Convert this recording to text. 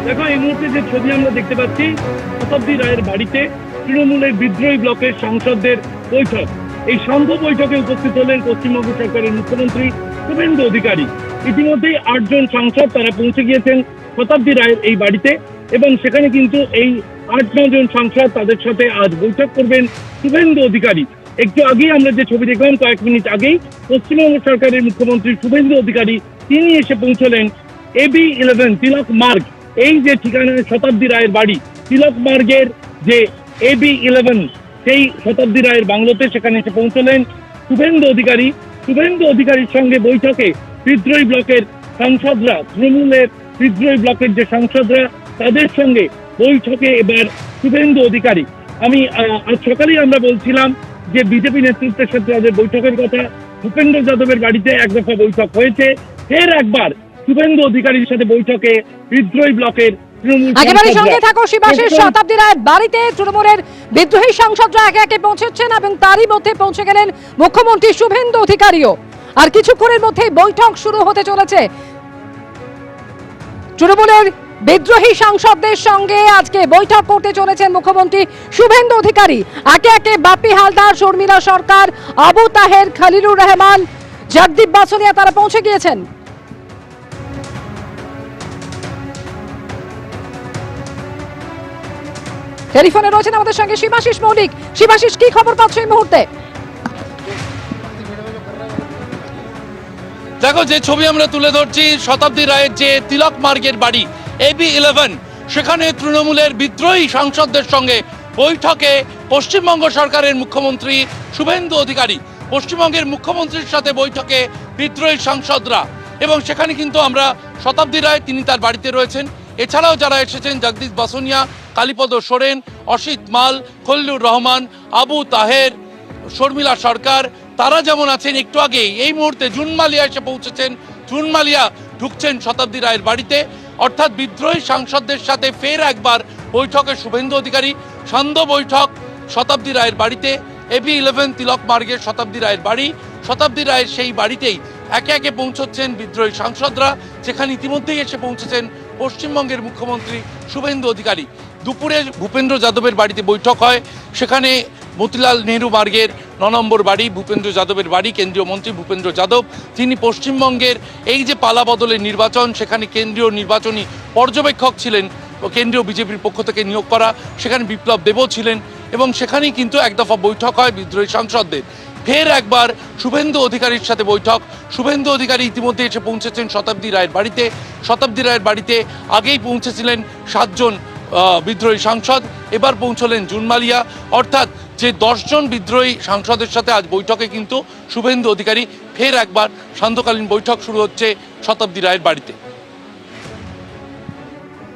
দেখো এই মুহূর্তে যে ছবি আমরা দেখতে পাচ্ছি, শতাব্দী রায়ের বাড়িতে তৃণমূলের বিদ্রোহী ব্লকের সাংসদদের বৈঠক। এই সংঘ বৈঠকে উপস্থিত হলেন পশ্চিমবঙ্গ সরকারের মুখ্যমন্ত্রী শুভেন্দু অধিকারী। ইতিমধ্যেই 8 জন সাংসদ তারা পৌঁছে গিয়েছেন শতাব্দী রায়ের এই বাড়িতে, এবং সেখানে কিন্তু এই 8-9 জন সাংসদ তাদের সাথে আজ বৈঠক করবেন শুভেন্দু অধিকারী। একটু আগেই আমরা যে ছবি দেখলাম, কয়েক মিনিট আগেই পশ্চিমবঙ্গ সরকারের মুখ্যমন্ত্রী শুভেন্দু অধিকারী তিনি এসে পৌঁছলেন AB11 তিলক মার্গ, এই যে ঠিকানায় শতাব্দী রায়ের বাড়ি, তিলক মার্গের যে AB11 সেই শতাব্দী রায়ের বাংলোতে সেখানে এসে পৌঁছলেন শুভেন্দু অধিকারী। শুভেন্দু অধিকারীর সঙ্গে বৈঠকে বিদ্রোহী ব্লকের সাংসদরা, তৃণমূলের বিদ্রোহী ব্লকের যে সাংসদরা তাদের সঙ্গে বৈঠকে এবার শুভেন্দু অধিকারী। আমি আজ সকালেই আমরা বলছিলাম যে বিজেপি নেতৃত্বের সাথে তাদের বৈঠকের কথা। ভূপেন্দ্র যাদবের বাড়িতে এক দফা বৈঠক হয়েছে, ফের একবার শুভেন্দু অধিকারীর সাথে বৈঠকে বিদ্রোহী ব্লকের একেবারে সঙ্গে থাকো শিবাশিস। শতাব্দী রায়ের বাড়িতে তৃণমূলের বিদ্রোহী সাংসদরা একে একে পৌঁছেছেন এবং তারই মধ্যে পৌঁছে গেলেন মুখ্যমন্ত্রী শুভেন্দু অধিকারীও। আর কিছুক্ষণের মধ্যেই বৈঠক শুরু হতে চলেছে। তৃণমূলের বিদ্রোহী সাংসদদের সঙ্গে আজকে বৈঠক করতে চলেছেন মুখ্যমন্ত্রী শুভেন্দু অধিকারী। একে একে বাপি হালদার, শর্মিলা সরকার, আবু তাহের, খলিলুর রহমান, জগদীপ বাসনিয়া তারা পৌঁছে গিয়েছেন। টেলিফোনে রয়েছেন আমাদের সঙ্গে শিবাশিস মৌলিক। শিবাশিস, কি খবর পাচ্ছ এই মুহূর্তে? দেখো, যে ছবি আমরা তুলে ধরছি শতাব্দী রায়ের যে তিলক মার্গের বাড়ি AB11, সেখানে তৃণমূলের বিদ্রোহী সাংসদদের সঙ্গে বৈঠকে পশ্চিমবঙ্গ সরকারের মুখ্যমন্ত্রী শুভেন্দু অধিকারী। পশ্চিমবঙ্গের মুখ্যমন্ত্রীর সাথে বৈঠকে বিদ্রোহী সাংসদরা, এবং সেখানে কিন্তু আমরা শতাব্দী রায় তিনি তার বাড়িতে রয়েছেন। এছাড়াও যারা এসেছেন জগদীশ বাসনিয়া, কালীপদ সোরেন, অসিত মাল, খলিলুর রহমান, আবু তাহের, শর্মিলা সরকার তারা যেমন আছেন। একটু আগেই এই মুহূর্তে জুন মালিয়া এসে পৌঁছেছেন। জুন মালিয়া ঢুকছেন শতাব্দী রায়ের বাড়িতে। অর্থাৎ বিদ্রোহী সাংসদদের সাথে ফের একবার বৈঠকে শুভেন্দু অধিকারী। সান্ধ্য বৈঠক শতাব্দী রায়ের বাড়িতে, AB11 তিলক মার্গের শতাব্দী রায়ের বাড়ি। শতাব্দী রায়ের সেই বাড়িতেই একে একে পৌঁছচ্ছেন বিদ্রোহী সাংসদরা, যেখানে ইতিমধ্যেই এসে পৌঁছেছেন পশ্চিমবঙ্গের মুখ্যমন্ত্রী শুভেন্দু অধিকারী। দুপুরে ভূপেন্দ্র যাদবের বাড়িতে বৈঠক হয়। সেখানে মতিলাল নেহরু মার্গের 9 নম্বর বাড়ি, ভূপেন্দ্র যাদবের বাড়ি। কেন্দ্রীয় মন্ত্রী ভূপেন্দ্র যাদব তিনি পশ্চিমবঙ্গের এই যে পালা বদলের নির্বাচন, সেখানে কেন্দ্রীয় নির্বাচনী পর্যবেক্ষক ছিলেন, কেন্দ্রীয় বিজেপির পক্ষ থেকে নিয়োগ করা। সেখানে বিপ্লব দেবও ছিলেন, এবং সেখানেই কিন্তু এক দফা বৈঠক হয় বিদ্রোহী সাংসদদের। ফের একবার শুভেন্দু অধিকারীর সাথে বৈঠক। শুভেন্দু অধিকারী ইতিমধ্যে এসে পৌঁছেছেন শতাব্দী রায়ের বাড়িতে। শতাব্দী রায়ের বাড়িতে আগেই পৌঁছেছিলেন 7 জন বিদ্রোহী সাংসদ, এবার পৌঁছলেন জুন মালিয়া। অর্থাৎ যে 10 জন বিদ্রোহী সাংসদের সাথে আজ বৈঠকে কিন্তু শুভেন্দু অধিকারী ফের একবার সান্ধ্যকালীন বৈঠক শুরু হচ্ছে শতাব্দী রায়ের বাড়িতে।